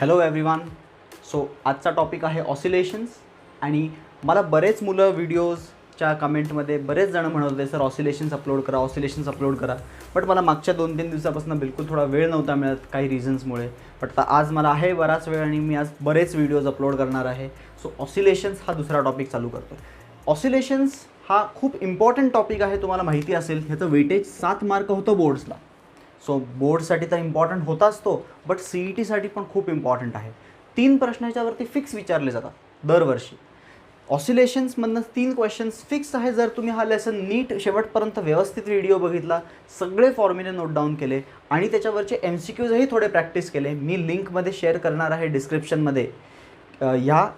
Hello everyone. So आजचा topic आहे oscillations. आणि मला बरेच मुलं व्हिडिओजच्या कमेंटमध्ये बरेच जण म्हणत होते सर ऑसिलेशन्स अपलोड करा. बट मला मागच्या 2-3 दिवसापासून बिलकुल थोडा वेळ नव्हता मिळत काही रिझन्समुळे. बट आज मला आहे बराच वेळ आणि मी आज बरेच व्हिडिओज अपलोड करणार आहे. सो ऑसिलेशन्स हा दुसरा टॉपिक चालू करतो. ऑसिलेशन्स हा खूप इम्पॉर्टंट टॉपिक आहे, तुम्हाला माहिती असेल. ह्याचं वेटेज 7 मार्क होतं बोर्ड्सला. सो बोर्डसाठी तर इम्पॉर्टंट होताच तो, बट CETसाठी पण खूप इम्पॉर्टंट आहे. 3 प्रश्न ह्याच्यावरती फिक्स विचारले जातात दरवर्षी. ऑसिलेशन्समधनं 3 क्वेश्चन्स फिक्स आहे. जर तुम्ही हा लेसन नीट शेवटपर्यंत व्यवस्थित व्हिडिओ बघितला, सगळे फॉर्म्युले नोट डाऊन केले आणि त्याच्यावरचे MCQजही थोडे प्रॅक्टिस केले, मी लिंकमध्ये शेअर करणार आहे डिस्क्रिप्शनमध्ये ह्या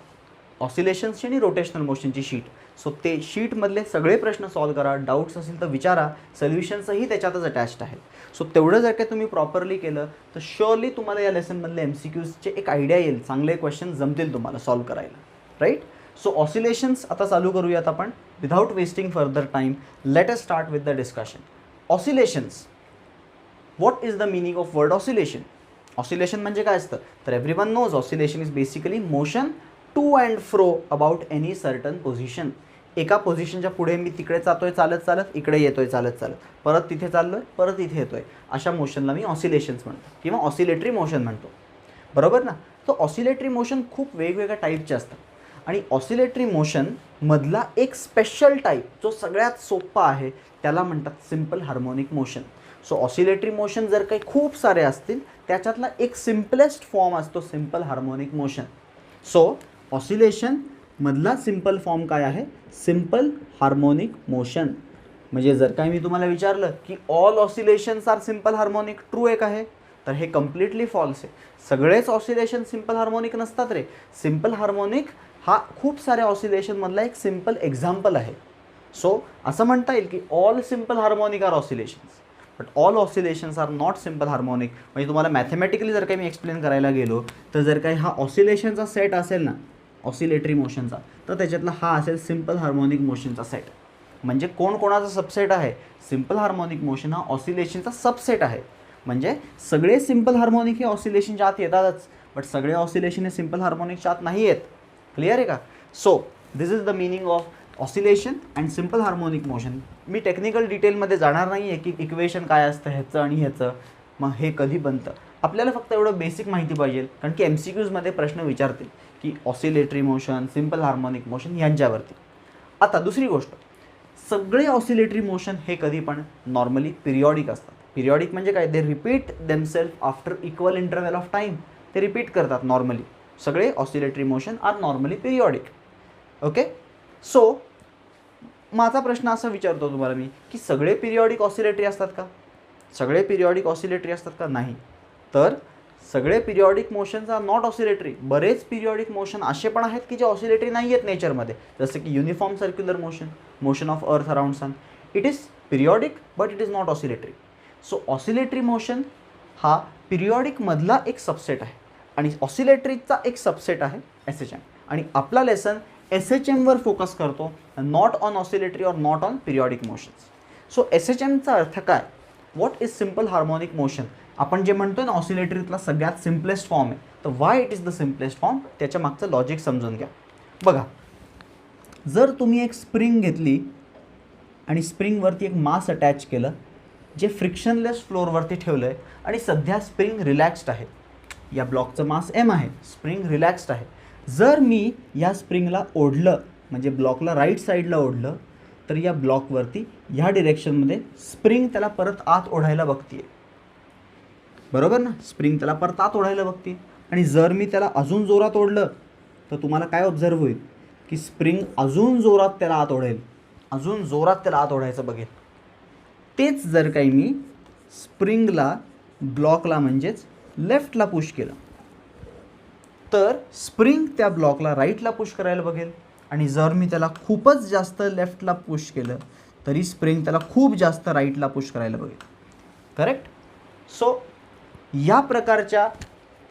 ऑसिलेशन्सची आणि रोटेशनल मोशनची शीट. सो ते शीटमधले सगळे प्रश्न सॉल्व करा. डाऊट्स असेल तर विचारा, सोल्युशन्सही त्याच्यातच अटॅच्ड आहेत. सो तेवढं जर काय तुम्ही प्रॉपरली केलं तर श्युअरली तुम्हाला या लेसनमधले MCQजचे एक आयडिया येईल, चांगले क्वेश्चन जमतील तुम्हाला सॉल्व करायला, राईट. सो ऑसिलेशन्स आता चालू करूयात आपण. Without wasting further time, let us start with the discussion. Oscillations, what is the meaning of word oscillation? Oscillation म्हणजे काय असतं तर everyone knows oscillation is basically motion to and fro about any certain position. एका पोझिशनच्या पुढे मी तिकडे जातोय चालत चालत, इकडे येतोय चालत चालत, परत तिथे चाललोय, परत इथे येतोय, अशा मोशनला मी ऑसिलेशन्स म्हणतो किंवा ऑसिलेटरी मोशन म्हणतो, बरोबर ना. तर ऑसिलेटरी मोशन खूप वेगवेगळ्या टाईपचे असतात आणि ऑसिलेटरी मोशनमधला एक स्पेशल टाईप जो सगळ्यात सोपा आहे त्याला म्हणतात simple harmonic motion. So oscillatory motion जर काही खूप सारे असतील त्याच्यातला एक सिम्पलेस्ट फॉर्म असतो simple harmonic motion. So oscillation मधला सिम्पल फॉर्म काय आहे? Simple harmonic motion. म्हणजे जर काय मी तुम्हाला विचारलं की all oscillations are simple harmonic, true आहे का हे? तर हे कम्प्लिटली फॉल्स आहे. सगळेच ऑसिलेशन सिम्पल हार्मोनिक नसतात रे. सिम्पल हार्मोनिक हा खूप साऱ्या ऑसिलेशनमधला एक सिम्पल एक्झाम्पल आहे. सो असं म्हणता येईल की all simple harmonic are oscillations, but all oscillations are not simple harmonic. म्हणजे तुम्हाला मॅथमॅटिकली जर काही मी एक्सप्लेन करायला गेलो तर जर काही हा ऑसिलेशनचा सेट असेल ना, ऑसिलेटरी मोशनचा, तर त्याच्यातला हा असेल सिम्पल हार्मोनिक मोशनचा सेट. म्हणजे कोणाचा सबसेट आहे? सिम्पल हार्मोनिक मोशन हा ऑसिलेशनचा सबसेट आहे. म्हणजे सगळे सिम्पल हार्मोनिक हे ऑसिलेशनच्या आत येतातच, बट सगळे ऑसिलेशन हे सिम्पल हार्मोनिकच्या आत नाही येत. क्लिअर आहे का? So this is the meaning of oscillation and simple harmonic motion. Me technical डिटेलमध्ये जाणार नाही आहे की इक्वेशन काय असतं ह्याचं आणि ह्याचं, मग हे कधी बनतं. आपल्याला फक्त एवढं बेसिक माहिती पाहिजे, कारण की MCQजमध्ये प्रश्न विचारतील की oscillatory motion, simple harmonic motion यांच्यावरती. आता दुसरी गोष्ट, सगळे ऑसिलेटरी मोशन हे कधी पण नॉर्मली पिरियॉडिक असतात. पिरियॉडिक म्हणजे काय? They repeat themselves after equal interval of time. ते रिपीट करतात नॉर्मली. सगळे oscillatory motion are normally periodic. Okay. So माझा प्रश्न असा विचारतो तुम्हाला मी की सगळे पिरियॉडिक ऑसिलेटरी असतात का? सगळे पिरियॉडिक ऑसिलेटरी असतात का? नाही. तर सगळे periodic motions are not oscillatory. बरेच पिरियॉडिक मोशन असे पण आहेत की जे ऑसिलेटरी नाही आहेत नेचरमध्ये, जसं की uniform circular motion, motion of earth around sun. It is periodic but it is not oscillatory. So oscillatory motion हा पिरियॉडिकमधला एक सबसेट आहे आणि ऑसिलेटरीचा एक सबसेट आहे SHM. आणि आपला लेसन SHMवर फोकस करतो, not on oscillatory or not on periodic motions. So SHMचा अर्थ काय? What is simple harmonic motion? आपण जे म्हणतो ना ऑसिलेटरीतला सगळ्यात सिम्पलेस्ट फॉर्म आहे, तर why it is the simplest form, त्याच्या मागचं लॉजिक समजून घ्या. बघा, जर तुम्ही एक स्प्रिंग घेतली आणि स्प्रिंगवरती एक मास अटॅच केलं, जे फ्रिक्शनलेस फ्लोअरवरती ठेवलं आहे आणि सध्या स्प्रिंग रिलॅक्स्ड आहे. या ब्लॉकचं मास M आहे, स्प्रिंग रिलॅक्स्ड आहे. जर मी या स्प्रिंगला ओढलं, म्हणजे ब्लॉकला राईट साईडला ओढलं, तर या ब्लॉकवरती ह्या डिरेक्शनमध्ये स्प्रिंग त्याला परत आत ओढायला बघते, बरोबर ना. स्प्रिंग त्याला परत आत ओढायला बघते. आणि जर मी त्याला अजून जोरात ओढलं तर तुम्हाला काय ऑब्झर्व होईल की स्प्रिंग अजून जोरात त्याला आत ओढेल, अजून जोरात त्याला आत ओढायचं बघेल. तेच जर काही मी स्प्रिंगला, ब्लॉकला म्हणजेच लेफ्टला पुश केलं, तर स्प्रिंग त्या ब्लॉकला राईटला पुश करायला बघेल. आणि जर मी त्याला खूपच जास्त लेफ्टला पुश केलं तरी स्प्रिंग त्याला खूप जास्त राईटला पुश करायला बघेल. करेक्ट. सो या प्रकारच्या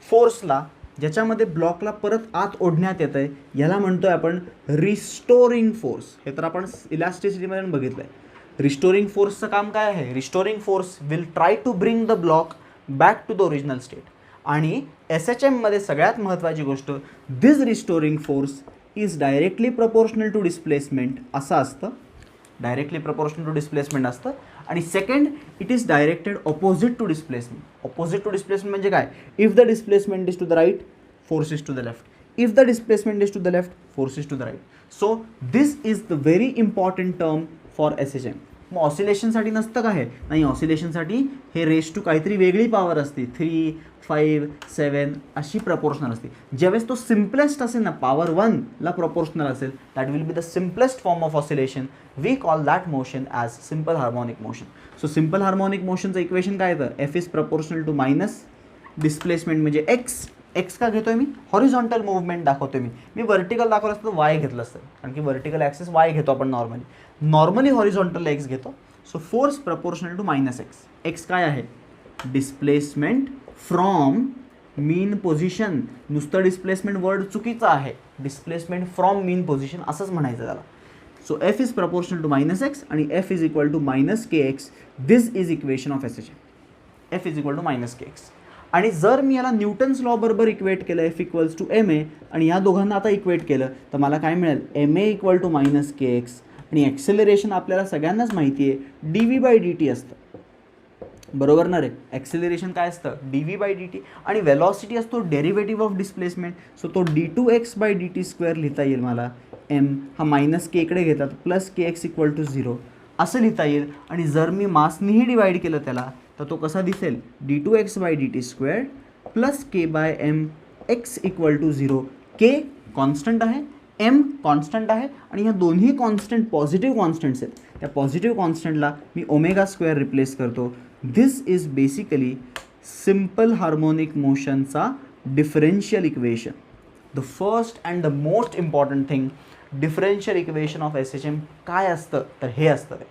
फोर्सला, ज्याच्यामध्ये ब्लॉकला परत आत ओढण्यात येतं आहे, याला म्हणतो आहे आपण रिस्टोरिंग फोर्स. हे तर आपण इलॅस्टिसिटीमध्ये बघितलं आहे. रिस्टोरिंग फोर्सचं काम काय आहे? Restoring force will try to bring the block back to the original state. आणि एस एच एममध्ये सगळ्यात महत्त्वाची गोष्ट, this restoring force is directly proportional to displacement असं असतं, डायरेक्टली प्रपोर्शनल टू डिस्प्लेसमेंट असतं. आणि second, it is directed opposite to displacement. Opposite to displacement म्हणजे काय? If the displacement is to the right, force is to the left. If the displacement is to the left, force is to the right. So this is the very important term for S H M. मग ऑसिलेशनसाठी नसतं का हे? नाही, ऑसिलेशनसाठी हे raise to काहीतरी वेगळी power असते, 3, 5, 7 अशी प्रपोर्शनल असते. ज्यावेळेस तो सिम्पलेस्ट असेल ना, पॉवर 1ला प्रपोर्शनल असेल, that will be the simplest form of oscillation. We call that motion as simple harmonic motion. So simple harmonic मोशनचं इक्वेशन काय येतं? F is proportional to minus displacement म्हणजे एक्स. एक्स का घेतोय मी? हॉरिझॉन्टल मुवमेंट दाखवतोय मी vertical दाखवलं असतं तर वाय घेतलं असतं, कारण की वर्टिकल ॲक्सेस वाय घेतो आपण नॉर्मली हॉरिझॉन्टल एक्स घेतो. So force proportional to minus X. X काय आहे? Displacement from mean position. नुसतं डिस्प्लेसमेंट वर्ड चुकीचं आहे, डिस्प्लेसमेंट फ्रॉम मीन पोझिशन असंच म्हणायचं त्याला. So F is proportional to minus X आणि F is equal to minus K X. This is equation of S H M. F is equal to minus K X. आणि जर मी याला Newton's law बरोबर equate केलं, F equals to M A, आणि या दोघांना आता इक्वेट केलं तर मला काय मिळेल? M A equal to minus K X. आणि ॲक्सेलरेशन आपल्याला सगळ्यांनाच माहिती आहे D V by D T असतं, बरोबर ना रे? ॲक्सेलरेशन काय असतं? D V by D T. आणि वेलॉसिटी असतो डेरिव्हेटिव्ह ऑफ डिस्प्लेसमेंट. सो तो D two X by D T square लिहिता येईल मला. एम हा मायनस के इकडे घेतात, plus K X equal to 0 असं लिहिता येईल. आणि जर मी मासनीही डिवाईड केलं त्याला तर तो कसा दिसेल? D two X by D T square plus K by M X equal to 0. K constant आहे, एम कॉन्स्टंट आहे, आणि ह्या दोन्ही कॉन्स्टंट पॉझिटिव्ह कॉन्स्टंट्स आहेत. त्या पॉझिटिव्ह कॉन्स्टंटला मी ओमेगा स्क्वेअर रिप्लेस करतो. This is basically simple harmonic मोशनचा differential equation. The first and the most important thing, differential equation of S H M काय असतं? तर हे असतं ते.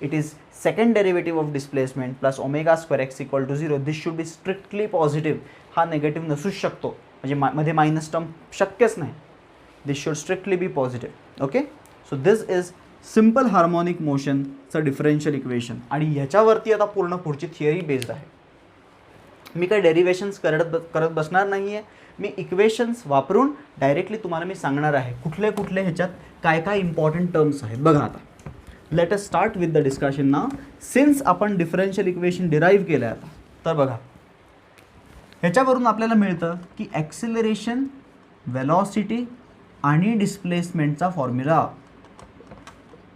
It is second derivative of displacement plus omega square X equal to 0. This should be strictly positive. हा negative नसूच शकतो, म्हणजे मध्ये मायनस टर्म शक्यच नाही. This should strictly be positive. Okay, so this is simple harmonic मोशनचं differential equation. आणि ह्याच्यावरती आता पूर्ण पुढची थिअरी बेस्ड आहे. मी काही डेरिव्हेशन्स करत बसणार नाही आहे. मी इक्वेशन्स वापरून डायरेक्टली तुम्हाला मी सांगणार आहे कुठले कुठले ह्याच्यात काय काय इम्पॉर्टंट टर्म्स आहेत. बघा आता, late us start with the discussion now. Since आपण डिफरन्शियल इक्वेशन डिराईव्ह केलं आहे आता, तर बघा ह्याच्यावरून आपल्याला मिळतं की ॲक्सिलरेशन, वेलॉसिटी आणि डिस्प्लेसमेंटचा फॉर्म्युला.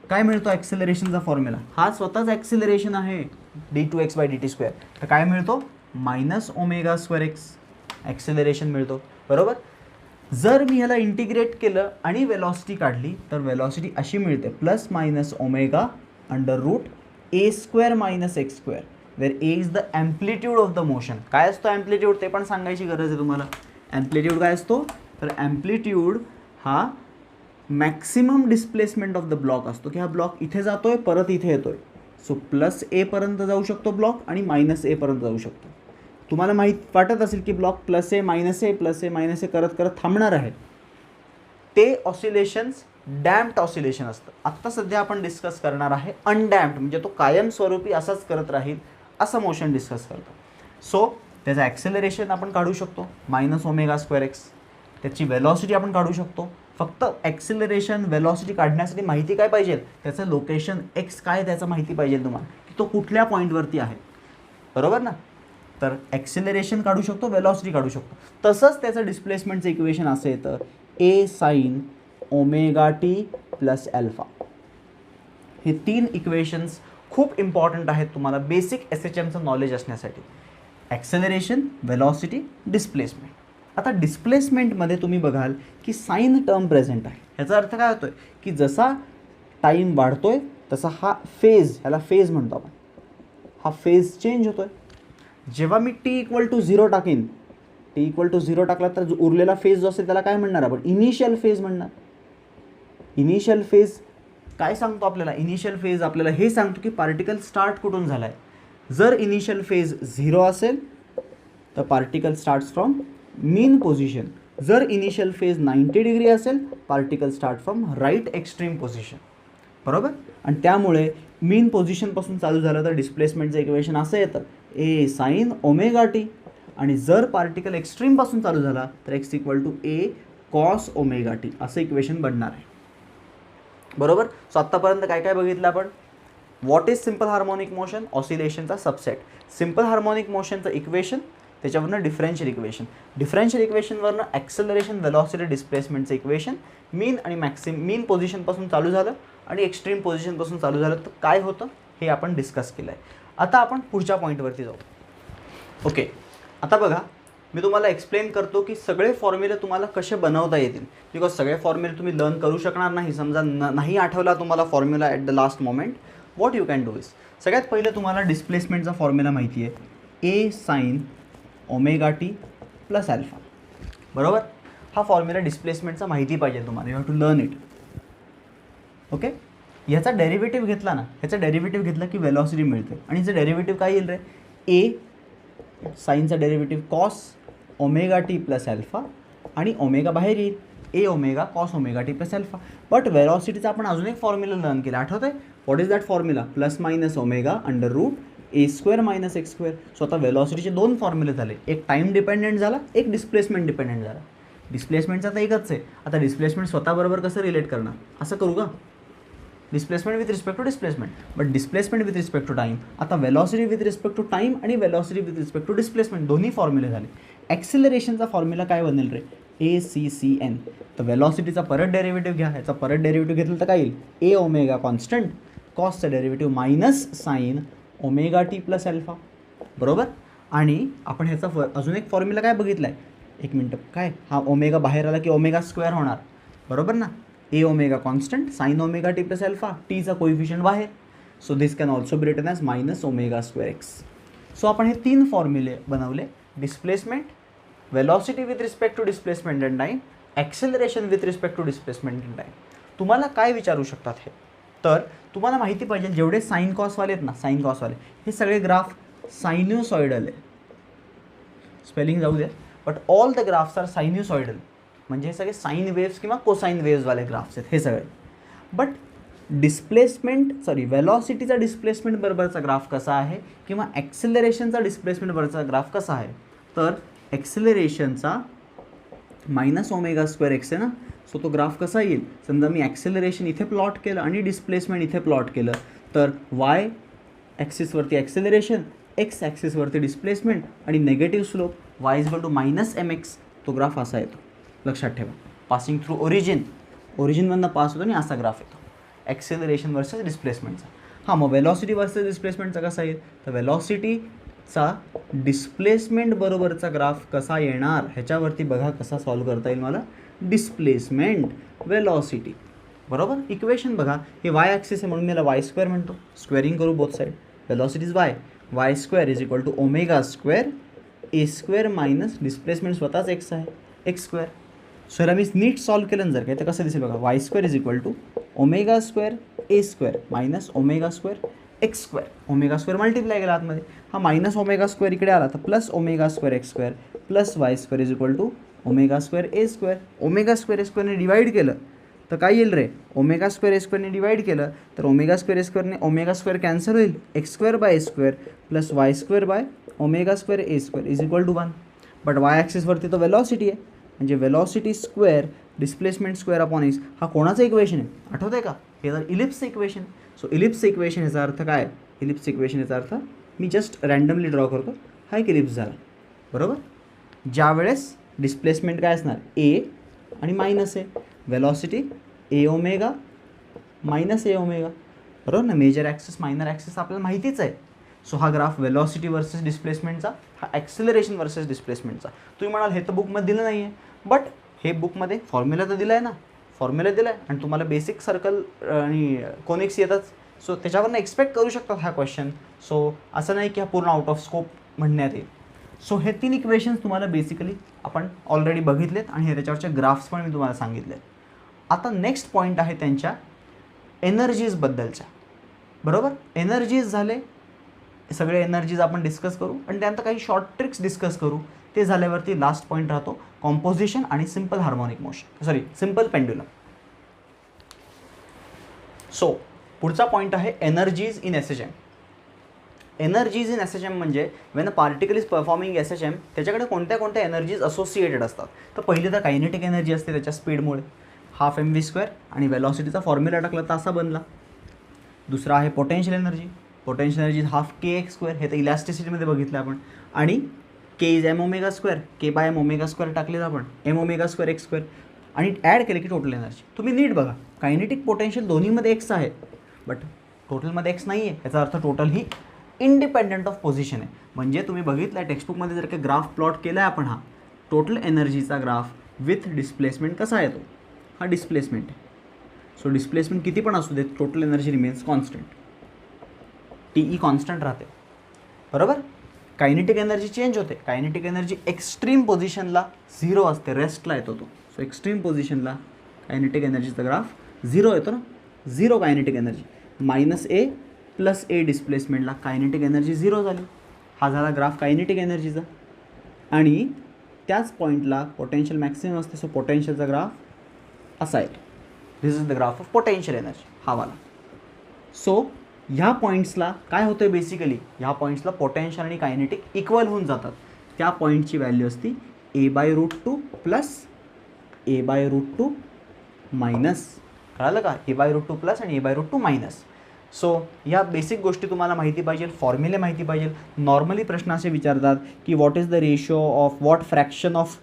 काय मिळतो? ॲक्सिलरेशनचा फॉर्म्युला हा स्वतःच ॲक्सिलरेशन आहे, D two X by D T square. तर काय मिळतो? Minus omega square X acceleration मिळतो, बरोबर. जर मी ह्याला इंटिग्रेट केलं आणि वेलॉसिटी काढली तर वेलॉसिटी अशी मिळते, plus minus omega under root A square minus X square, where A is the amplitude of the motion. काय असतो ॲम्प्लिट्यूड ते पण सांगायची गरज आहे तुम्हाला. ॲम्प्लिट्यूड काय असतो? तर ॲम्प्लिट्यूड हा maximum displacement of the block असतो, की हा ब्लॉक इथे जातोय परत इथे येतोय. सो प्लस एपर्यंत जाऊ शकतो ब्लॉक आणि मायनस एपर्यंत जाऊ शकतो. तुम्हाला वाटत असेल की ब्लॉक प्लस ए मायनस ए करत करत थांबणार आहे. ते ऑसिलेशन्स डॅम्प्ड ऑसिलेशन असतं. आत्ता सध्या आपण डिस्कस करणार आहे अनडॅम्प्ड, म्हणजे तो कायमस्वरूपी असाच करत राहील असं मोशन डिस्कस करतो. सो त्याचं ॲक्सेलरेशन आपण काढू शकतो मायनस ओमेगा स्क्वेअर एक्स. त्याची वेलॉसिटी आपण काढू शकतो. फक्त ॲक्सिलरेशन वेलॉसिटी काढण्यासाठी माहिती काय पाहिजे? त्याचं लोकेशन एक्स काय त्याचं माहिती पाहिजे तुम्हाला, की तो कुठल्या पॉईंटवरती आहे, बरोबर ना. तर ॲक्सिलरेशन काढू शकतो, वेलॉसिटी काढू शकतो. तसंच त्याचं डिस्प्लेसमेंटचं इक्वेशन असं येतं A sine omega T plus alpha. हे 3 इक्वेशन्स खूप इम्पॉर्टंट आहेत तुम्हाला बेसिक एस एच एमचं नॉलेज असण्यासाठी. Acceleration, velocity, displacement. आता डिस्प्लेसमेंटमध्ये तुम्ही बघाल की साईन टर्म प्रेझेंट आहे. ह्याचा अर्थ काय होतोय की जसा टाईम वाढतोय तसा हा फेज, ह्याला फेज म्हणतो आपण, हा फेज चेंज होतोय. जेव्हा मी टी इक्वल टू 0 टाकेन, टी इक्वल टू 0 टाकला तर जो उरलेला फेज जो असेल त्याला काय म्हणणार आपण? इनिशियल फेज म्हणणार. इनिशियल फेज काय सांगतो आपल्याला? इनिशियल फेज आपल्याला हे सांगतो की पार्टिकल स्टार्ट कुठून झाला आहे. जर इनिशियल फेज 0 असेल तर particle starts from mean position. जर इनिशियल फेज 90 डिग्री असेल, particle start from right extreme position, बरोबर. आणि त्यामुळे मीन पोझिशनपासून चालू झालं तर डिस्प्लेसमेंटचं इक्वेशन असं येतं ए साईन ओमेगा टी. आणि जर पार्टिकल एक्स्ट्रीमपासून चालू झाला तर x equal to A cos omega T असं इक्वेशन बनणार आहे. बरोबर. सो आत्तापर्यंत काय काय बघितलं आपण. What is simple harmonic motion, ऑसिलेशनचा सबसेट. सिम्पल हार्मोनिक मोशनचं इक्वेशन, त्याच्यावरनं डिफरन्शियल इक्वेशन, डिफरन्शियल इक्वेशनवरनं ॲक्सेलरेशन व्हेलॉसिटी डिस्प्लेसमेंटचं इक्वेशन, मीन आणि मीन पोझिशनपासून चालू झालं आणि एक्स्ट्रीम पोझिशनपासून चालू झालं तर काय होतं हे आपण डिस्कस केलं आहे. आता आपण पुढच्या पॉईंटवरती जाऊ. ओके, आता बघा मी तुम्हाला एक्सप्लेन करतो की सगळे फॉर्म्युले तुम्हाला कसे बनवता येतील. बिकॉज सगळे फॉर्म्युले तुम्ही लर्न करू शकणार नाही. समजा नाही आठवला तुम्हाला formula at the last moment, what you can do is, सगळ्यात पहिले तुम्हाला डिस्प्लेसमेंटचा फॉर्म्युला माहिती आहे, A sine omega T plus alpha. बरोबर. हा फॉर्म्युला डिस्प्लेसमेंटचा माहिती पाहिजे तुम्हाला. You have to learn it. Okay. ह्याचा डेरिव्हेटिव्ह घेतला ना, ह्याचा डेरिव्हेटिव्ह घेतला की वेलॉसिटी मिळते. आणि याचं डेरिव्हेटिव्ह काय येईल रे, ए साईनचा derivative cos omega T plus alpha आणि ओमेगा बाहेर येईल, A omega cos omega T plus alpha. But वेलॉसिटीचा आपण अजून एक फॉर्म्युला लर्न केला, आठवत आहे. What is that formula, plus minus omega under root A square minus X square. So आता वेलॉसिटीचे दोन फॉर्म्युले झाले, एक टाईम डिपेंडेंट झाला, एक डिस्प्लेसमेंट डिपेंडेंट झाला. डिस्प्लेसमेंटचा तर एकच आहे. आता डिस्प्लेसमेंट स्वतःबरोबर कसं रिलेट करणार, असं करू का, displacement with respect to displacement, but displacement with respect to time. आता velocity with respect to time आणि velocity with respect to displacement दोन्ही फॉर्म्युले झाले. ॲक्सिलरेशनचा फॉर्म्युला काय बनेल रे, ए सी सी एन. तर वेलॉसिटीचा परत डेरिव्हेटिव्ह घ्या, ह्याचा परत डेरिव्हेटिव्ह घेतलं तर काय येईल, ए ओमेगा कॉन्स्टंट कॉसचा derivative minus sine omega T plus alpha. बरोबर. आणि आपण ह्याचा अजून एक फॉर्म्युला काय बघितला आहे, एक मिनटं, काय हा ओमेगा बाहेर आला की ओमेगा स्क्वेअर होणार. बरोबर ना. A omega constant sine omega T plus alpha, टीचा कोइफिशियंट बाहेर. So this can also be written as minus omega square X. So आपण हे तीन फॉर्म्युले बनवले, displacement, velocity with respect to displacement and time, acceleration with respect to displacement and time. तुम्हाला काय विचारू शकतात हे, तर तुम्हाला माहिती पाहिजे जेवढे साइन कॉसवाले आहेत ना, साइन कॉसवाले हे सगळे ग्राफ सायन्यूसॉइडल आहे. स्पेलिंग जाऊ द्या, but all the graphs are sinusoidal, म्हणजे हे सगळे साईन वेव्स किंवा कोसाईन वेव्सवाले ग्राफ्स आहेत हे सगळे. बट वेलॉसिटीचा डिस्प्लेसमेंट बरोबरचा ग्राफ कसा आहे किंवा ॲक्सेलरेशनचा डिस्प्लेसमेंट बरोबरचा ग्राफ कसा आहे, तर ॲक्सेलरेशनचा मायनस ओमेगा स्क्वेअर एक्स आहे ना. सो तो ग्राफ कसा येईल, समजा मी ॲक्सेलरेशन इथे प्लॉट केलं आणि डिस्प्लेसमेंट इथे प्लॉट केलं, तर वाय ॲक्सिसवरती ॲक्सेलरेशन, एक्स ॲक्सिसवरती डिस्प्लेसमेंट आणि negative slope Y is equal to minus M X. तो ग्राफ असा येतो, लक्षात ठेवा. पासिंग थ्रू ओरिजिनमधनं पास होतो आणि असा ग्राफ येतो ॲक्सेलरेशन वर्सेस डिस्प्लेसमेंटचा. हां, मग वेलॉसिटी वर्सेस डिस्प्लेसमेंटचा कसा येईल, तर वेलॉसिटीचा डिस्प्लेसमेंट बरोबरचा ग्राफ कसा येणार ह्याच्यावरती बघा कसा सॉल्व करता येईल मला. डिस्प्लेसमेंट वेलॉसिटी, बरोबर. इक्वेशन बघा, हे वाय ॲक्सिस आहे म्हणून मी याला वाय स्क्वेअर म्हणतो. स्क्वेअरिंग करू both side. Velocity is Y square is equal to omega square A square minus displacement स्वतःच एक्स आहे, एक्स स्क्वेअर. सो याला मी नीट सॉल्व केलं जर काय तर कसं दिसेल बघा, Y square is equal to omega square A square minus omega square X square. Omega square multiply केला आतमध्ये, हा मायनस ओमेगा स्क्वेअर इकडे आला तर plus omega square X square plus Y square is equal to omega square A square. Omega square A स्क्वेअरने divide केलं तर काय येईल रे, ओमेगा स्क्वेअर ए स्क्वेअरने डिवाईड केलं तर ओमेगा स्क्वेअर ए स्क्वेअरने ओमेगा स्क्वेअर कॅन्सल होईल, x square by A square plus Y square by omega square A square is equal to 1. But Y ॲक्सिसवरती तो वेलॉसिटी आहे, म्हणजे velocity square displacement square upon X. हा कोणाचं equation आहे आठवत आहे का, हे तर इलिप्सचं इक्वेशन. सो इलिप्सचं इक्वेशन याचा अर्थ काय, इलिप्सचं इक्वेशन याचा अर्थ मी जस्ट रँडमली ड्रॉ करतो, हा एक इलिप्स झाला. बरोबर. ज्यावेळेस डिस्प्लेसमेंट काय असणार, ए आणि मायनस ए, वेलॉसिटी ए ओमेगा मायनस ए ओमेगा. बरोबर ना. मेजर ॲक्सिस मायनर ॲक्सिस आपल्याला माहितीच आहे. सो हा ग्राफ वेलॉसिटी वर्सेस डिस्प्लेसमेंटचा, हा ॲक्सेलरेशन वर्सेस डिस्प्लेसमेंटचा. तुम्ही म्हणाल हे तर बुकमध्ये दिलं नाही आहे, बट हे बुकमध्ये फॉर्म्युला तर दिला आहे ना, फॉर्म्युला दिला आहे आणि तुम्हाला बेसिक सर्कल आणि कोनिक्स येतात. सो त्याच्यावरनं एक्सपेक्ट करू शकतात हा क्वेश्चन. सो असं नाही की हा पूर्ण आउट ऑफ स्कोप म्हणण्यात येईल. सो हे तीन इक्वेशन्स तुम्हाला बेसिकली आपण ऑलरेडी बघितलेत आणि त्याच्यावरचे ग्राफ्स पण मी तुम्हाला सांगितलेत. आता नेक्स्ट पॉईंट आहे त्यांच्या एनर्जीजबद्दलच्या. बरोबर. एनर्जीज झाले, सगळे एनर्जीज आपण डिस्कस करू आणि त्यानंतर काही शॉर्ट ट्रिक्स डिस्कस करू. ते झाल्यावरती लास्ट पॉईंट राहतो कॉम्पोजिशन आणि simple harmonic motion, simple pendulum. So पुढचा पॉईंट आहे energies in S H M. Energies in S H M म्हणजे when a particle is performing S H M त्याच्याकडे कोणत्या कोणत्या एनर्जीज असोसिएटेड असतात. तर पहिली तर कायनेटिक एनर्जी असते त्याच्या स्पीडमुळे, हाफ एम व्ही स्क्वेअर, आणि वेलॉसिटीचा फॉर्म्युला टाकला तर असा बनला. दुसरा आहे potential energy. Potential energy half K X square, हे तर इलॅस्टिसिटीमध्ये बघितलं आपण. आणि K is M omega square, K by M omega square टाकलेलं आपण, M omega square X square, आणि ॲड केले की टोटल एनर्जी. तुम्ही नीट बघा, कायनेटिक पोटेन्शियल दोन्हीमध्ये एक्स आहे बट टोटलमध्ये एक्स नाही आहे. याचा अर्थ total he independent of position आहे. म्हणजे तुम्ही बघितलं आहे टेक्स्टबुकमध्ये जर काही ग्राफ प्लॉट केला आहे आपण, हा टोटल एनर्जीचा ग्राफ विथ डिस्प्लेसमेंट कसा येतो, हा डिस्प्लेसमेंट आहे. सो डिस्प्लेसमेंट किती पण असू देत, total energy remains constant, T E constant राहते, बरोबर. कायनेटिक एनर्जी चेंज होते. कायनेटिक एनर्जी एक्स्ट्रीम पोझिशनला 0 असते, रेस्टला येतो तो. सो एक्स्ट्रीम पोझिशनला कायनेटिक एनर्जीचा ग्राफ 0 येतो ना, 0 कायनेटिक एनर्जी. -a + a डिस्प्लेसमेंटला कायनेटिक एनर्जी 0 झाली. हा झाला ग्राफ कायनेटिक एनर्जीचा. आणि त्याच पॉईंटला पोटेन्शियल मॅक्सिमम असते. सो पोटेन्शियलचा ग्राफ असा येतो. This is the graph of potential energy, हा वाला. सो ह्या पॉईंट्सला काय होतं आहे बेसिकली, ह्या पॉईंट्सला पोटेन्शियल आणि कायनेटिक इक्वल होऊन जातात. त्या पॉईंटची व्हॅल्यू असती a/√2 + a/√2 मायनस, कळालं का, a/√2 प्लस आणि a/√2 मायनस. सो या बेसिक गोष्टी तुम्हाला माहिती पाहिजे, फॉर्म्युले माहिती पाहिजे. नॉर्मली प्रश्न असे विचारतात की what is the ratio of what fraction of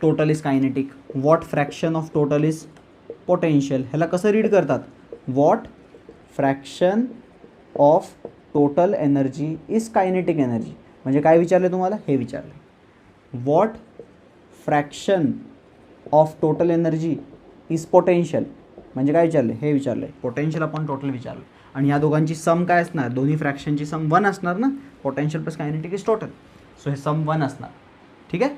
total is kinetic, what fraction of total is potential. ह्याला कसं रीड करतात, what fraction of total energy is kinetic energy. म्हणजे काय विचारले तुम्हाला, हे विचारले, what fraction of total energy is potential. म्हणजे काय विचारले, हे विचारले. पोटेन्शियल आपण टोटल विचारलं, आणि या दोघांची सम काय असणार, दोन्ही फ्रॅक्शनची सम 1 असणार ना, potential plus kinetic is total. So हे सम 1 असणार, ठीक आहे.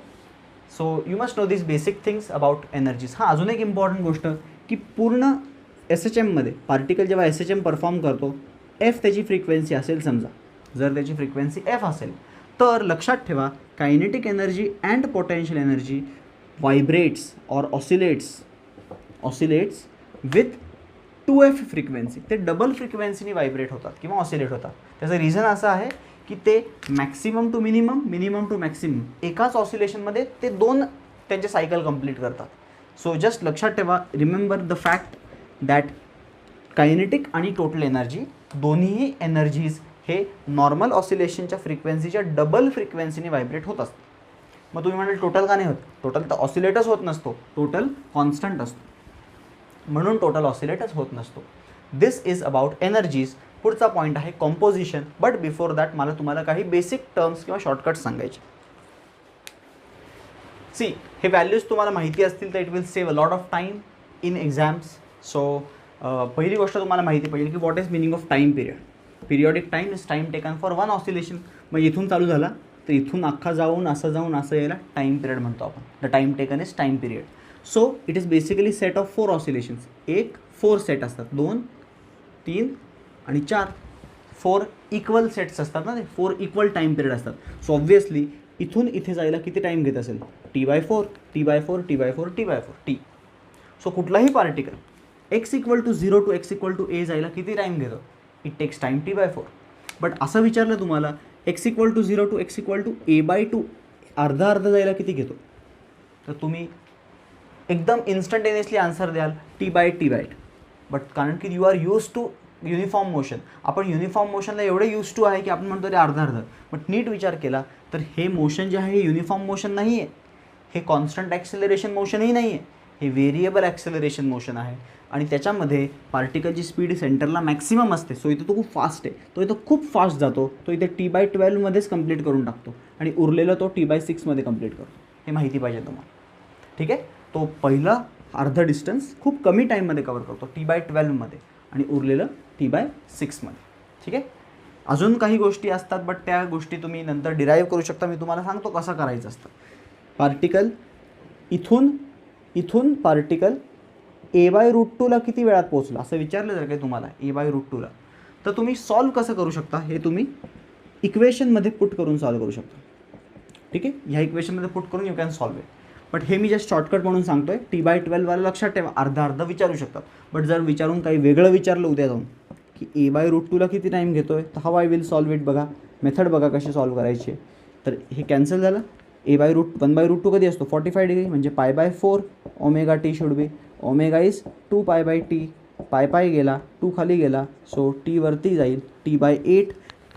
So you must know this basic things about energies. हां, अजून एक इम्पॉर्टंट गोष्ट की पूर्ण एस एच एममध्ये पार्टिकल जेव्हा एस एच एम परफॉर्म करतो, एफ त्याची फ्रिक्वेन्सी असेल समजा, जर त्याची फ्रिक्वेन्सी एफ असेल तर लक्षात ठेवा kinetic energy and potential energy vibrates or oscillates with 2f frequency. ते डबल फ्रिक्वेन्सीने व्हायब्रेट होतात किंवा ऑसिलेट होतात. त्याचं रिझन असं आहे की ते maximum to minimum, minimum to maximum एकाच ऑसिलेशनमध्ये ते 2 त्यांचे सायकल कंप्लीट करतात. सो जस्ट लक्षात ठेवा, remember the fact that kinetic आणि टोटल एनर्जी दोन्हीही एनर्जीज हे नॉर्मल ऑसिलेशनच्या फ्रिक्वेन्सीच्या डबल फ्रिक्वेन्सीने व्हायब्रेट होत असतात. मग तुम्ही म्हणाल टोटल का नाही होत, टोटल तर ऑसिलेटच होत नसतो, टोटल कॉन्स्टंट असतो, म्हणून टोटल ऑसिलेटच होत नसतो. दिस इज अबाउट एनर्जीज. पुढचा पॉईंट आहे कॉम्पोजिशन. बट बिफोर दॅट मला तुम्हाला काही बेसिक टर्म्स किंवा शॉर्टकट्स सांगायचे. सी, हे व्हॅल्यूज तुम्हाला माहिती असतील तर it will save a lot of time in exams. So पहिली गोष्ट तुम्हाला माहिती पाहिजे की what is meaning of time period. Periodic time is time taken for one oscillation. मग इथून चालू झाला तर इथून अख्खा जाऊन असं यायला टाईम पिरियड म्हणतो आपण. The time taken is time period. So it is basically set of 4 oscillations. 4 set असतात, 2, 3 आणि 4. 4 इक्वल सेट्स असतात ना, ते 4 इक्वल टाईम पिरियड असतात. सो ऑब्व्हियसली इथून इथे जायला किती टाईम घेत असेल, T/4, T/4, T/4, T/4 T. So कुठलाही particle x = 0 to x = a जायला किती टाईम घेतो, it text time T/4. But असं विचारलं तुम्हाला x = 0 to x = a/2 अर्धा जायला किती घेतो, तर तुम्ही एकदम इन्स्टंटेनियसली आन्सर द्याल T/2. बट कारण की you are use to uniform motion, आपण युनिफॉर्म मोशनला एवढे यूज टू आहे की आपण म्हणतो ते अर्धा. बट नीट विचार केला तर हे मोशन जे आहे हे युनिफॉर्म मोशन नाही आहे, हे कॉन्स्टंट ॲक्सेलरेशन मोशनही नाही आहे, हे व्हेरिएबल ॲक्सेलरेशन मोशन आहे. आणि त्याच्यामध्ये पार्टिकलची स्पीड सेंटरला मॅक्सिमम असते. सो इथं तो खूप फास्ट आहे, तो इथं खूप फास्ट जातो, तो इथे T/12 मध्येच कंप्लीट करून टाकतो आणि उरलेलं तो T/6 मध्ये कंप्लीट करतो. हे माहिती पाहिजे तुम्हाला, ठीक आहे. तो पहिला अर्धा डिस्टन्स खूप कमी टाईममध्ये कवर करतो T/12 मध्ये आणि उरलेलं T/6 मध्ये, ठीक आहे. अजून काही गोष्टी असतात बट त्या गोष्टी तुम्ही नंतर डिराईव्ह करू शकता. मी तुम्हाला सांगतो कसं करायचं असतं. पार्टिकल इथून पार्टिकल a/√2ला किती वेळात पोहोचला असं विचारलं जर काही तुम्हाला a/√2ला, तर तुम्ही सॉल्व कसं करू शकता हे तुम्ही इक्वेशनमध्ये पुट करून सॉल्व करू शकता, ठीक आहे. ह्या इक्वेशनमध्ये पुट करून you can solve it. But हे मी जस्ट शॉर्टकट म्हणून सांगतोय. T/12 वाला लक्षात ठेवा, अर्धा विचारू शकतात. बट जर विचारून काही वेगळं विचारलं उद्या जाऊन की a/√2ला किती टाईम घेतोय, तर how I will solve it बघा. मेथड बघा कशी सॉल्व करायची आहे. तर हे कॅन्सल झालं. a/√1/√2 कधी असतो 45 डिग्री म्हणजे π/4 omega T should be omega is 2π/t. Pi गेला 2 खाली गेला सो टी वरती जाईल t/8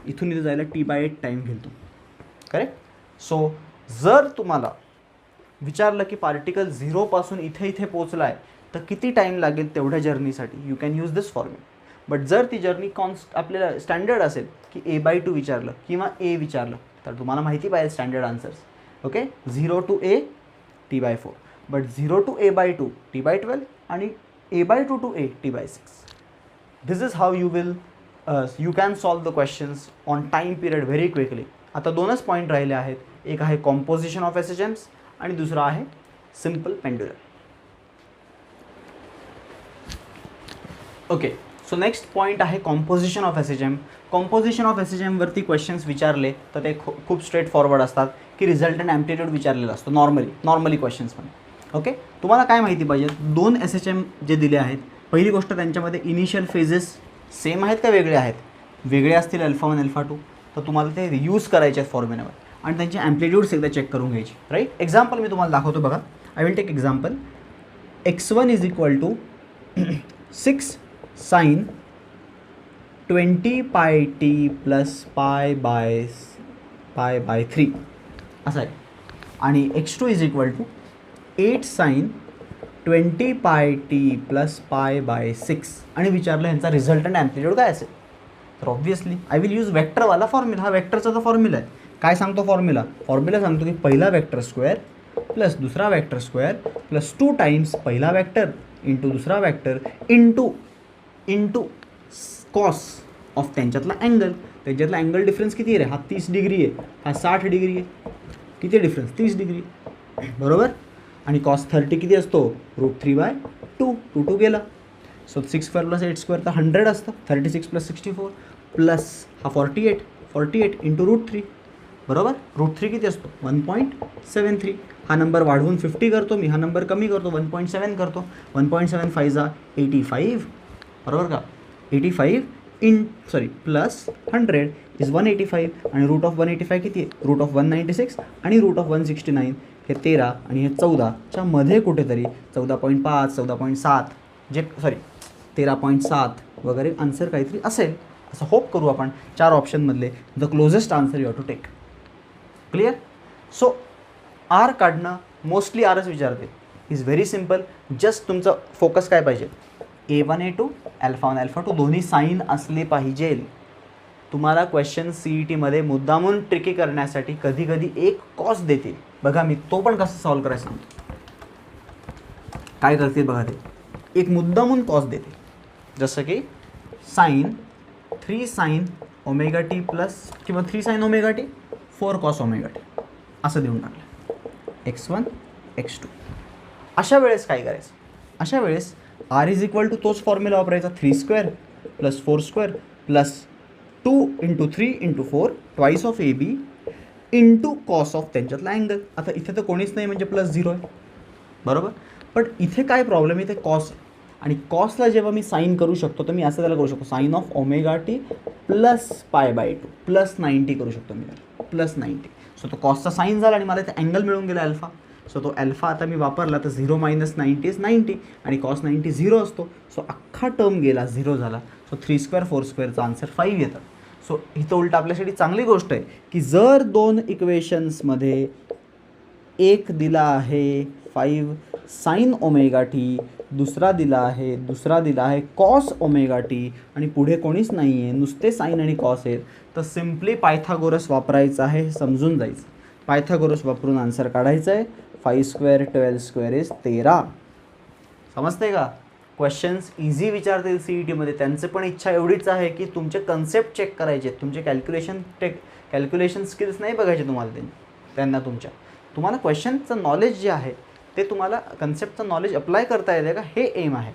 इथून इथे जायला t/8 टाईम घेतो. करेक्ट. सो जर तुम्हाला विचारलं की पार्टिकल 0 पासून इथे पोचला आहे तर किती टाईम लागेल तेवढ्या जर्नीसाठी, you can use this formula. But जर ती जर्नी आपल्याला स्टँडर्ड असेल की a/2 विचारलं किंवा a विचारलं तर तुम्हाला माहिती पाहिजे standard answers. Okay. 0 to a t/4 but 0 to a/2 t/12 आणि a/2 to a t/6. This is how you can solve the questions on time period very quickly. आता दोनच पॉईंट राहिले आहेत. एक आहे कॉम्पोजिशन ऑफ SHMs आणि दुसरा आहे simple pendulum. Okay. So next point आहे composition of SHM. Composition of SHM वरती क्वेश्चन्स विचारले तर ते खूप स्ट्रेट फॉरवर्ड असतात की रिझल्टंट ॲम्प्लिट्यूड विचारलेला असतो नॉर्मली क्वेश्चन्समध्ये. ओके. तुम्हाला काय माहिती पाहिजे, 2 SHM जे दिले आहेत, पहिली गोष्ट त्यांच्यामध्ये इनिशियल फेजेस सेम आहेत का वेगळे आहेत. वेगळे असतील α1 α2 तर तुम्हाला ते यूज करायचे आहेत फॉर्म्युल्यावर आणि त्यांचे ॲम्प्लिट्यूड्स एकदा चेक करून घ्यायचे. राईट. एक्झाम्पल मी तुम्हाला दाखवतो बघा. I will take example. x1 is equal to 6 sin 20πt plus π/3 असं आहे आणि x2 is equal to 8 sin 20πt plus π/6 आणि विचारलं ह्यांचा रिझल्टंट ॲम्प्लिट्यूड काय असेल. तर ऑब्व्हियसली आय विल यूज वेक्टरवाला फॉर्म्युला. हा वेक्टरचा तर फॉर्म्युला आहे. काय सांगतो फॉर्म्युला सांगतो की पहिला वेक्टर स्क्वेअर प्लस दुसरा वेक्टर स्क्वेअर प्लस 2 टाइम्स पहिला वेक्टर इंटू दुसरा वेक्टर इंटू कॉस ऑफ त्यांच्यातला अँगल डिफरन्स किती आहे. हा 30 डिग्री आहे, हा 60 डिग्री आहे. किती डिफरन्स 30 डिग्री बरोबर. आणि कॉस 30 किती असतो √3/2 2 गेला. सो 6² + 8² तर 100 असतं. 36 + 64 प्लस हा 48 इंटू √3 बरोबर. √3 किती असतो 1.73. हा नंबर वाढवून 50 करतो मी, हा नंबर कमी करतो 1.7 करतो. 1.75 जा 85 बरोबर का. 85 प्लस 100 इज 185 आणि √185 किती आहे √196 आणि √169 हे 13 आणि हे 14च्या मध्ये कुठेतरी 14.5 14.7 जे 13.7 वगैरे आन्सर काहीतरी असेल असं होप करू आपण. 4 ऑप्शनमधले the closest answer you have to take. Clear. So R काढणं मोस्टली आरच विचारते. Is very simple. जस्ट तुमचं फोकस काय पाहिजे a1 a2 α1 α2 दोन्ही साईन असले पाहिजे. तुम्हाला क्वेश्चन CETमध्ये मुद्दामून ट्रिकी करण्यासाठी कधी कधी एक कॉस देतील. बघा मी तो पण कसं सॉल्व करायचं सांगतो. काय करतील बघा, ते एक मुद्दामून कॉस देते जसं की साईन 3 sin ωt प्लस किंवा 3 sin ωt 4 cos ωt असं देऊन टाकलं. x1 x2. अशा वेळेस काय करायचं, अशा वेळेस r इज इक्वल टू तोच फॉर्म्युला वापरायचा 3² plus 4² plus 2 × 3 × 4 twice of AB into cos of त्यांच्यातला अँगल. आता इथे तर कोणीच नाही म्हणजे +0 आहे बरोबर. पण इथे काय प्रॉब्लेम आहे, ते कॉस आणि कॉसला जेव्हा मी साईन करू शकतो तर मी असं त्याला करू शकतो sine of ωt plus π/2 plus 90 करू शकतो मी त्याला प्लस 90. सो तो कॉसचा साईन झाला आणि मला इथे अँगल मिळून गेला अल्फा. सो तो अल्फा आता मी वापरला तर 0 - 90 इज 90 आणि कॉस 90 0 असतो. सो अख्खा टर्म गेला 0 झाला. सो 3² 4² आन्सर 5 येतं. सो इथं उलट आपल्यासाठी चांगली गोष्ट आहे की जर 2 इक्वेशन्समध्ये एक दिला आहे 5 sin ωt, दुसरा दिला आहे cos ωt आणि पुढे कोणीच नाही आहे, नुसते साईन आणि कॉस आहेत, तर सिम्पली पायथागोरस वापरायचं आहे. हे समजून जायचं. पायथागोरस वापरून आन्सर काढायचं आहे. 5² 12² इज 13. समजते का. क्वेश्चन्स इझी विचारतील CETमध्ये. त्यांचं पण इच्छा एवढीच आहे की तुमचे कन्सेप्ट चेक करायचे, तुमचे कॅल्क्युलेशन स्किल्स नाही बघायचे तुम्हाला. त्यांना तुम्हाला क्वेश्चनचं नॉलेज जे आहे ते तुम्हाला कन्सेप्टचं नॉलेज अप्लाय करता येते का, हे एम आहे.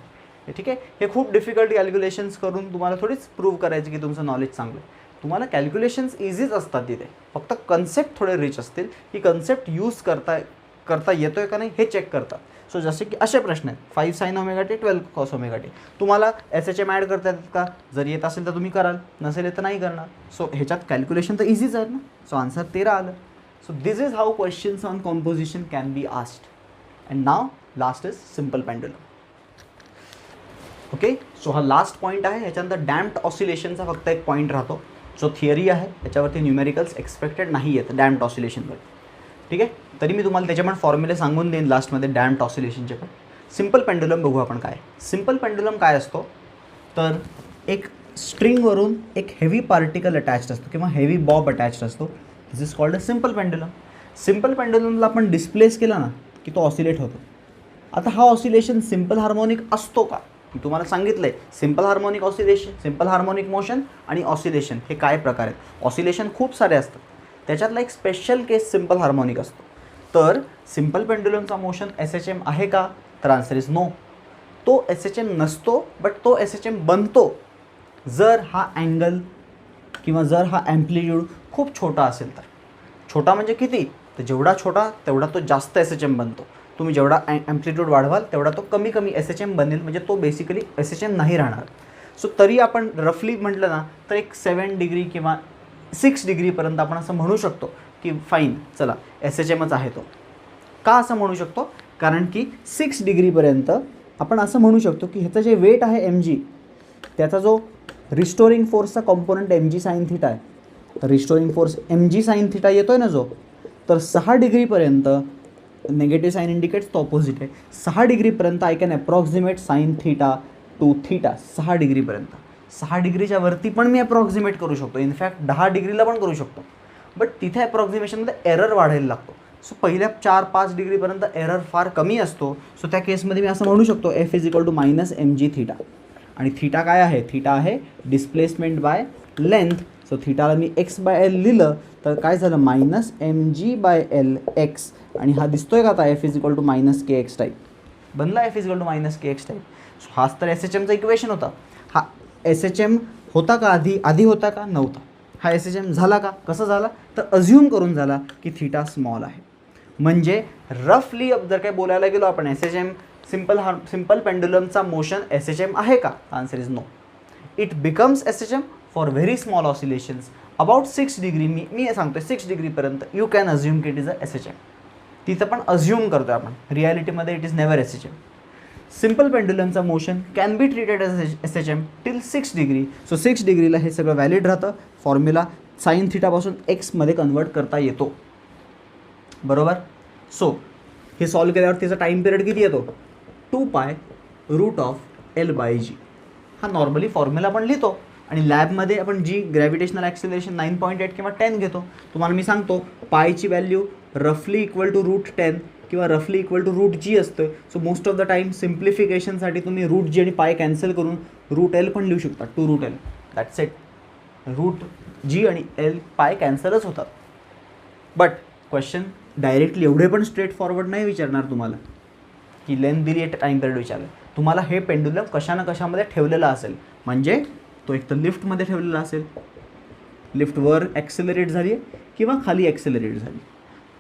ठीक आहे. हे खूप डिफिकल्ट कॅल्क्युलेशन्स करून तुम्हाला थोडीच प्रूव्ह करायचं की तुमचं नॉलेज चांगलं आहे. तुम्हाला कॅल्क्युलेशन्स इझीच असतात तिथे, फक्त कन्सेप्ट थोडे रिच असतील की कन्सेप्ट यूज करता येतोय का नाही हे चेक करतात. सो जसे की असे प्रश्न आहेत, 5 sin omega T 12 cos omega T. तुम्हाला SHM ॲड करता येतात का? जर येत असेल तर तुम्ही कराल, नसेल तर नाही करणार. सो ह्याच्यात कॅल्क्युलेशन तर इझीच आहे ना. सो आन्सर 13 आलं. So this is how questions on composition can be asked. And now last is simple pendulum. Okay, so हा लास्ट पॉईंट आहे. ह्याच्यानंतर डॅम्प्ड ऑसिलेशनचा फक्त एक पॉईंट राहतो, जो थिअरी आहे. त्याच्यावरती न्यूमेरिकल्स एक्सपेक्टेड नाही आहेत डॅम्प्ड ऑसिलेशनवर. ठीक आहे, तरी मी तुम्हाला त्याचे पण फॉर्म्युले सांगून देईन लास्टमध्ये डॅम्प्ड ऑसिलेशनचे पण. सिम्पल पेंडुलम बघू आपण काय. सिम्पल पेंडुलम काय असतो, तर एक स्ट्रिंगवरून एक हेवी पार्टिकल अटॅच्ड असतो किंवा हेवी बॉब अटॅच्ड असतो. This is called a simple pendulum. Simple पेंडुलमला आपण डिस्प्लेस केला ना की तो ऑसिलेट होतो. आता हा ऑसिलेशन सिम्पल हार्मोनिक असतो का? मी तुम्हाला सांगितलं आहे simple harmonic oscillation, simple harmonic motion आणि ऑसिलेशन हे काय प्रकार आहेत. ऑसिलेशन खूप सारे असतात, त्याच्यातला एक स्पेशल केस सिम्पल हार्मोनिक असतो. तर सिम्पल पेंडुलमचा मोशन SHM आहे का? तर आन्सर इज नो. तो SHM नसतो, बट तो SHM बनतो जर हा अँगल किंवा जर हा ॲम्प्लिट्यूड खूप छोटा असेल तर. छोटा म्हणजे किती? तर जेवढा छोटा तेवढा तो जास्त SHM बनतो. तुम्ही जेवढा ॲम्प्लिट्यूड वाढवाल तेवढा तो कमी कमी SHM बनेल, म्हणजे तो बेसिकली SHM नाही राहणार. सो तरी आपण रफली म्हटलं ना तर एक 7 डिग्री किंवा 6 डिग्रीपर्यंत आपण असं म्हणू शकतो की फाईन चला SHMच आहे तो. का असं म्हणू शकतो? कारण की 6 डिग्रीपर्यंत आपण असं म्हणू शकतो की ह्याचं जे वेट आहे mg, त्याचा जो रिस्टोरिंग फोर्सचा कॉम्पोनंट mg साइन थिटा आहे. Restoring force mg sine theta येतो आहे ना जो, तर 6 डिग्रीपर्यंत नेगेटिव्ह साईन इंडिकेट्स तो ऑपोजिट आहे. 6 डिग्रीपर्यंत I can approximate sine theta to theta. 6 डिग्रीपर्यंत. 6 डिग्रीच्या वरती पण मी अप्रॉक्सिमेट करू शकतो, इनफॅक्ट 10 डिग्रीला पण करू शकतो. बट तिथे अप्रॉक्सिमेशनमध्ये एरर वाढायला लागतो. सो पहिल्या 4-5 डिग्रीपर्यंत एरर फार कमी असतो. सो त्या केसमध्ये मी असं म्हणू शकतो F is equal to minus mg theta. आणि थिटा काय आहे? थिटा आहे डिस्प्लेसमेंट बाय लेंथ. सो थिटाला मी x/l लिहिलं तर काय झालं? Minus mg/l x. आणि हा दिसतोय का आता F is equal to minus kx type बनला. F is equal to minus kx type. So हाच तर SHMचा इक्वेशन होता. हा SHM होता का आधी होता का? नव्हता. हा SHM झाला का? कसं झाला? तर अज्युम करून झाला की थिटा स्मॉल आहे. म्हणजे रफली जर काय बोलायला गेलो आपण SHM सिम्पल पेंडुलमचा मोशन SHM आहे का? Answer is no. It becomes SHM for very small oscillations about 6 degree. मी सांगतोय 6 डिग्रीपर्यंत यू कॅन अज्युम की इट इज अ SHM. तिथं पण अज्युम करतोय आपण, रियालिटीमध्ये it is never SHM. Simple पेंडुलमचा motion can be treated as SHM till 6 degree. So 6 डिग्रीला हे सगळं व्हॅलिड राहतं. फॉर्म्युला साइन थिटापासून एक्समध्ये कन्वर्ट करता येतो. बरोबर. सो हे सॉल्व केल्यावर त्याचा टाईम पिरियड किती येतो? 2π√L/g. हा नॉर्मली फॉर्म्युला आपण लिहितो आणि लॅबमध्ये आपण जी ग्रॅव्हिटेशनल ॲक्सिलरेशन 9.8 किंवा 10 घेतो. तुम्हाला मी सांगतो पायची व्हॅल्यू रफली इक्वल टू √10 किंवा रफली इक्वल टू √g असतं. So most of the time सिम्प्लिफिकेशनसाठी तुम्ही √g आणि पाय कॅन्सल करून √L पण लिहू शकता. 2√L that's it. √g आणि L पाय कॅन्सलच होतात. बट क्वेश्चन डायरेक्टली एवढे पण स्ट्रेट फॉरवर्ड नाही विचारणार तुम्हाला की लेंथ दिली आहे टाईम पिरियड विचारलं. तुम्हाला हे पेंडुलम कशा ना कशामध्ये ठेवलेला असेल. म्हणजे तो एक तर लिफ्टमध्ये ठेवलेला असेल, लिफ्टवर ॲक्सेलरेट झाली आहे किंवा खाली ॲक्सेलरेट झाली.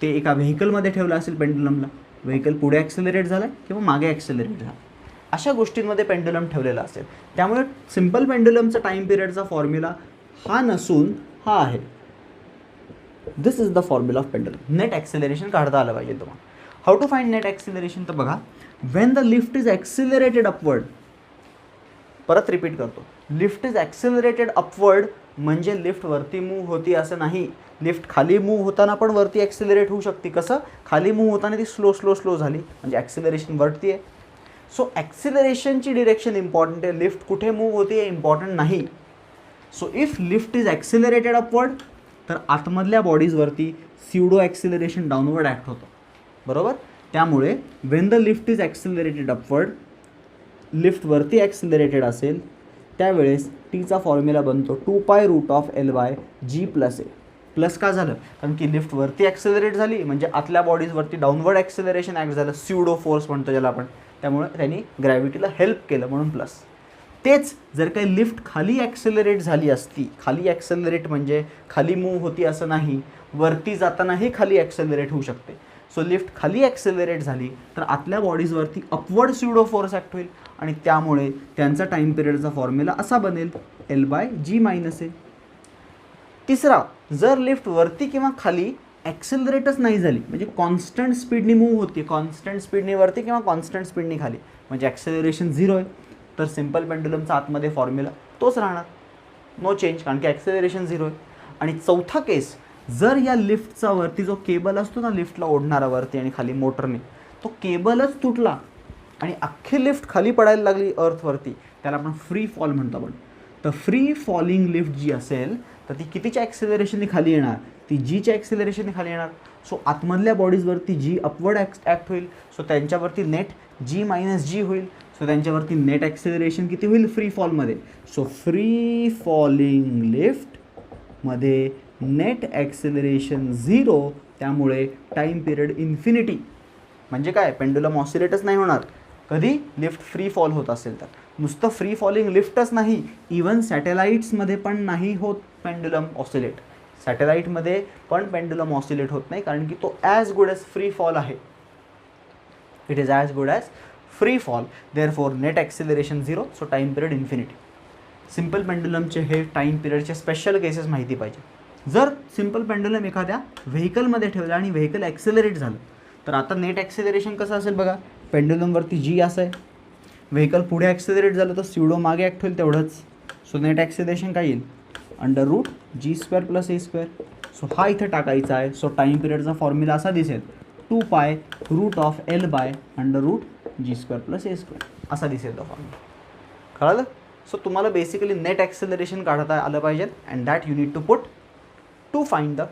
ते एका व्हेकलमध्ये ठेवलं असेल पेंडुलमला, व्हेकल पुढे ॲक्सेलरेट झाला किंवा मागे ॲक्सेलरेट झाला. अशा गोष्टींमध्ये पेंडुलम ठेवलेला असेल. त्यामुळे सिम्पल पेंडुलमचा टाईम पिरियडचा फॉर्म्युला हा नसून हा आहे. This is the formula of pendulum. Net acceleration काढता आलं पाहिजे तुम्हाला. How to find net acceleration? तर बघा, when the lift is accelerated upward. परत रिपीट करतो, लिफ्ट इज ॲक्सिलरेटेड अपवर्ड म्हणजे लिफ्ट वरती मूव्ह होती असं नाही. लिफ्ट खाली मूव्ह होताना पण वरती ॲक्सिलरेट होऊ शकते. कसं? खाली मूव्ह होताना ती स्लो झाली म्हणजे ॲक्सिलरेशन वरती आहे. सो ॲक्सिलरेशनची डिरेक्शन इम्पॉर्टंट आहे, लिफ्ट कुठे मूव्ह होती हे इम्पॉर्टंट नाही. So if lift is accelerated upward तर आतमधल्या बॉडीजवरती स्युडो ॲक्सिलरेशन डाऊनवर्ड ॲक्ट होतं. बरोबर. त्यामुळे when the lift is accelerated upward, lift वरती ॲक्सिलरेटेड असेल त्यावेळेस टीचा फॉर्म्युला बनतो 2π√L/g + a. प्लस का झालं? कारण की लिफ्ट वरती ॲक्सेलरेट झाली म्हणजे आतल्या बॉडीजवरती डाऊनवर्ड ॲक्सेलरेशन ॲक्ट झालं, स्युडो फोर्स म्हणतो ज्याला आपण. त्यामुळे त्यांनी ग्रॅव्हिटीला हेल्प केलं म्हणून प्लस. तेच जर काही लिफ्ट खाली ॲक्सेलरेट झाली असती, खाली ॲक्सेलरेट म्हणजे खाली मूव्ह होती असं नाही, वरती जातानाही खाली ॲक्सेलरेट होऊ शकते. सो लिफ्ट खाली ॲक्सेलरेट झाली तर आतल्या बॉडीजवरती अपवर्ड स्युडो फोर्स ॲक्ट होईल आणि त्यामुळे त्यांचा टाईम पिरियडचा फॉर्म्युला असा बनेल L/G-A. तिसरा, जर लिफ्ट वरती किंवा खाली ॲक्सेलरेटच नाही झाली, म्हणजे कॉन्स्टंट स्पीडनी मूव्ह होती, कॉन्स्टंट स्पीडनी वरती किंवा कॉन्स्टंट स्पीडनी खाली, म्हणजे ॲक्सेलरेशन 0 आहे, तर सिम्पल पेंडुलमचा आतमध्ये फॉर्म्युला तोच राहणार, नो चेंज, कारण की ॲक्सेलरेशन 0 आहे. आणि चौथा केस, जर या लिफ्टचा वरती जो केबल असतो ना लिफ्टला ओढणारा वरती आणि खाली मोटरने, तो केबलच तुटला आणि अख्खी लिफ्ट खाली पडायला लागली अर्थवरती, त्याला आपण फ्री फॉल म्हणतो आपण. तर फ्री फॉलिंग लिफ्ट जी असेल तर ती कितीच्या ॲक्सेलरेशनने खाली येणार, ती जीच्या ॲक्सेलरेशनने खाली येणार. सो आतमधल्या बॉडीजवरती जी अपवर्ड ॲक्ट होईल, सो त्यांच्यावरती नेट G-G होईल, सो त्यांच्यावरती नेट ॲक्सेलरेशन किती होईल फ्री फॉलमध्ये. सो फ्री फॉलिंग लिफ्टमध्ये नेट ॲक्सेलरेशन 0, त्यामुळे टाईम पिरियड इन्फिनिटी. म्हणजे काय, पेंडुलम ऑसिलेटच नाही होणार कधी लिफ्ट फ्री फॉल होत असेल तर. नुसतं फ्री फॉलिंग लिफ्टच नाही, इवन सॅटेलाईट्समध्ये पण नाही होत पेंडुलम ऑसिलेट. सॅटेलाईटमध्ये पण पेंडुलम ऑसिलेट होत नाही, कारण की तो as good as free fall आहे. It is as good as free fall, therefore net acceleration 0, so time period infinity. Simple पेंडुलमचे हे टाईम पिरियडचे स्पेशल केसेस माहिती पाहिजे. जर सिम्पल पेंडुलम एखाद्या व्हेकलमध्ये ठेवलं आणि व्हेकल ॲक्सेलरेट झालं तर आता नेट ॲक्सेलरेशन कसं असेल बघा, पेंडुलमवरती जी असं आहे, व्हेकल पुढे ॲक्सेलरेट झालं तर स्युडो मागे ॲक्ट होईल तेवढंच. सो नेट ॲक्सेलरेशन काय येईल, √G² + A². सो हा इथं टाकायचा आहे. सो टाईम पिरियडचा फॉर्म्युला असा दिसेल, 2π √L/√G² + A², असा दिसेल तो फॉर्म्युला. कळलं. सो तुम्हाला बेसिकली नेट ॲक्सेलरेशन काढता आलं पाहिजे, and that you need to put to find the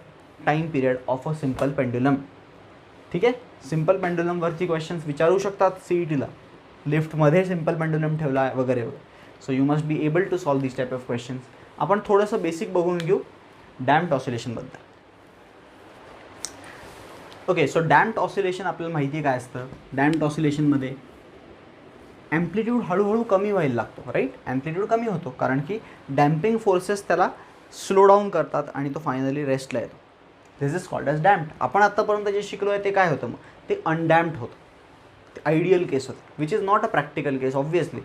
time period of a simple pendulum. ठीक आहे. सिम्पल पेंडुलमवरती क्वेश्चन्स विचारू शकतात CETला, लिफ्टमध्ये सिम्पल पेंडुलम ठेवला आहे वगैरे वगैरे. So you must be able to solve this type of questions. आपण थोडंसं बेसिक बघून घेऊ डॅम्प्ड ऑसिलेशनबद्दल. ओके, सो डॅम्प्ड ऑसिलेशन आपल्याला माहिती आहे काय असतं. डॅम्प्ड ऑसिलेशनमध्ये ॲम्प्लिट्यूड हळूहळू कमी व्हायला लागतो, राईट. ॲम्प्लिट्यूड कमी होतो कारण की डॅम्पिंग फोर्सेस त्याला स्लो डाऊन करतात आणि तो फायनली रेस्टला येतो. This is called as damped. आपण आत्तापर्यंत जे शिकलो आहे ते काय होतं, मग ते अनडॅम्प्ड होतं. ते आयडियल केस होतं, which is not a practical case obviously.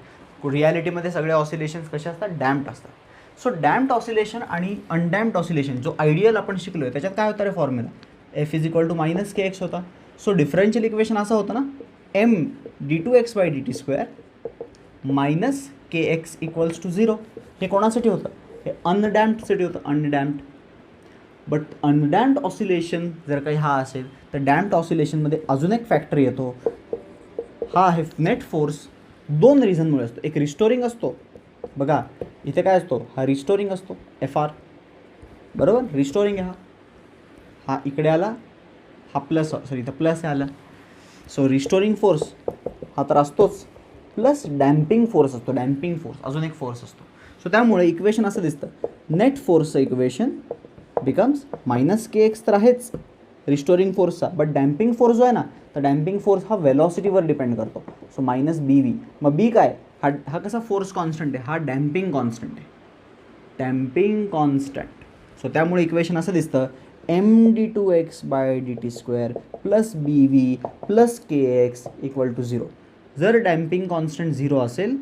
रिॲलिटीमध्ये सगळे ऑसिलेशन्स कसे असतात, डॅम्प्ड असतात. सो डॅम्प्ड ऑसिलेशन आणि अनडॅम्प्ड ऑसिलेशन, जो आयडियल आपण शिकलो आहे त्याच्यात काय होतं रे फॉर्म्युला, F = -kx होता. सो डिफरन्शियल इक्वेशन असं होतं ना, md2x/dt² - kx = 0. हे कोणासाठी होतं, हे अनडॅम्प्डसाठी होतं, अनडॅम्प्ड. बट अनडॅम्प्ड ऑसिलेशन जर काही हा असेल तर डॅम्प्ड ऑसिलेशनमध्ये अजून एक फॅक्टर येतो, हा आहे नेट फोर्स. 2 रिझनमुळे असतो. एक रिस्टोरिंग असतो, बघा इथे काय असतो, हा रिस्टोरिंग असतो FR, बरोबर, रिस्टोरिंग आहे हा इकडे आला, हा प्लस, सॉरी इथं प्लस आला. सो रिस्टोरिंग फोर्स हा तर असतोच, प्लस डॅम्पिंग फोर्स असतो, डॅम्पिंग फोर्स अजून एक फोर्स असतो. सो त्यामुळे इक्वेशन असं दिसतं, नेट फोर्सचं इक्वेशन बिकम्स -kx तर आहेच रिस्टोरिंग फोर्सचा, बट डॅम्पिंग फोर्स जो आहे ना, तर डॅम्पिंग फोर्स हा वेलॉसिटीवर डिपेंड करतो. So -bv. मग बी काय, हा कसा फोर्स कॉन्स्टंट आहे, हा डॅम्पिंग कॉन्स्टंट आहे, डॅम्पिंग कॉन्स्टंट. सो त्यामुळे इक्वेशन असं दिसतं, md2x/dt² + bv + kx = 0. जर डॅम्पिंग कॉन्स्टंट 0 असेल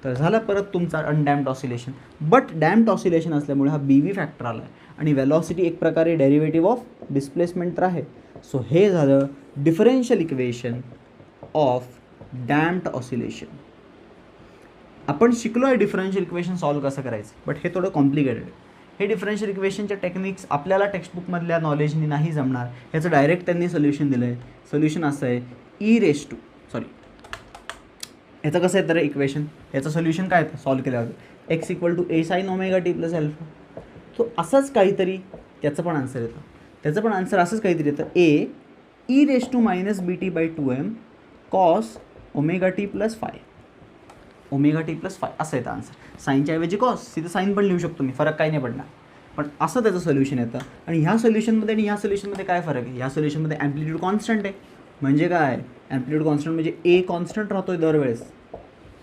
तर झालं परत तुमचा अनडॅम्प्ड ऑसिलेशन. बट डॅम्प्ड ऑसिलेशन असल्यामुळे हा BV फॅक्टर आला आहे आणि वेलॉसिटी एक प्रकारे डेरिव्हेटिव्ह ऑफ डिस्प्लेसमेंट तर आहे. सो हे झालं differential equation of damped oscillation. आपण शिकलो आहे डिफरन्शियल इक्वेशन सॉल्व्ह कसं करायचं, बट हे थोडं कॉम्प्लिकेटेड आहे. हे डिफरन्शियल इक्वेशनच्या टेक्निक्स आपल्याला टेक्स्टबुकमधल्या नॉलेजनी नाही जमणार. ह्याचं डायरेक्ट त्यांनी सोल्युशन दिलं आहे. सोल्युशन असं आहे, ह्याचं कसं आहे तर इक्वेशन, ह्याचं सोल्युशन काय आहे सॉल्व्ह केल्यावर x = a sin ωt + α. So असंच काहीतरी त्याचं पण आन्सर येतं. त्याचं पण आन्सर असंच काहीतरी येतं, a e⁻bt/2m cos ωt + φ. ωt + φ असं येतं आन्सर. साईनच्या ऐवजी कॉस, तिथं साईन पण लिहू शकतो मी, फरक काही नाही पडणार. पण असं त्याचं सोल्युशन येतं. आणि ह्या सोल्युशनमध्ये आणि ह्या सोल्युशनमध्ये काय फरक आहे, ह्या सोल्युशनमध्ये ॲम्प्लिट्यूड कॉन्स्टंट आहे. म्हणजे काय, ॲम्प्लिट्यूड कॉन्स्टंट म्हणजे ए कॉन्स्टंट राहतो आहे दरवेळेस,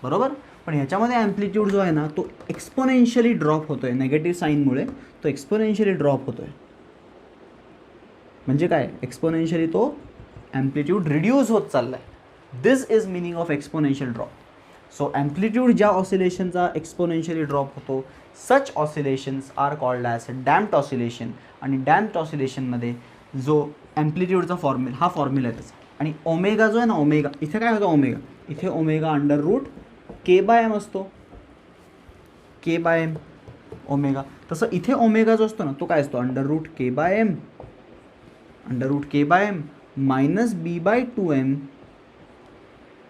बरोबर. पण ह्याच्यामध्ये ॲम्प्लिट्यूड जो आहे ना, तो एक्सपोनेन्शियली ड्रॉप होतो आहे, नेगेटिव्ह साईनमुळे तो एक्सपोनेन्शियली ड्रॉप होतो आहे. म्हणजे काय, एक्सपोनेन्शियली तो ॲम्प्लिट्यूड रिड्यूस होत चालला आहे. This is meaning of exponential drop. So amplitude ज्या ऑसिलेशनचा एक्सपोनेन्शियली ड्रॉप होतो, such oscillations are called as damped oscillation. आणि डॅम्प्ड ऑसिलेशनमध्ये जो ॲम्प्लिट्यूडचा हा फॉर्म्युला आहे त्याचा. आणि ओमेगा जो आहे ना, ओमेगा इथे काय होतं, ओमेगा इथे omega under root K by M असतो, के बाय एम ओमेगा. तसं इथे ओमेगा जो असतो ना तो काय असतो, under root K by M minus B by 2m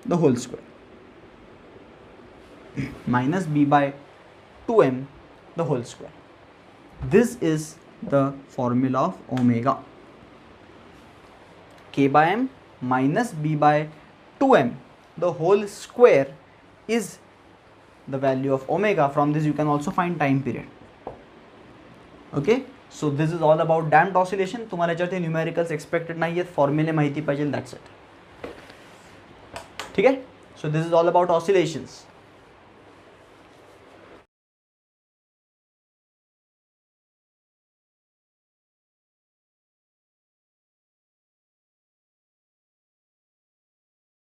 the whole square, minus b by 2m the whole square. This is the formula of omega. K by m minus b by 2m the whole square is the value of omega. From this you can also find time period. Okay, so this is all about damped oscillation. तुम्हाला याच्यावरती numericals expected नाही आहेत, फॉर्म्युले माहिती पाहिजे, that's it. ठीक आहे. So this is all about oscillations.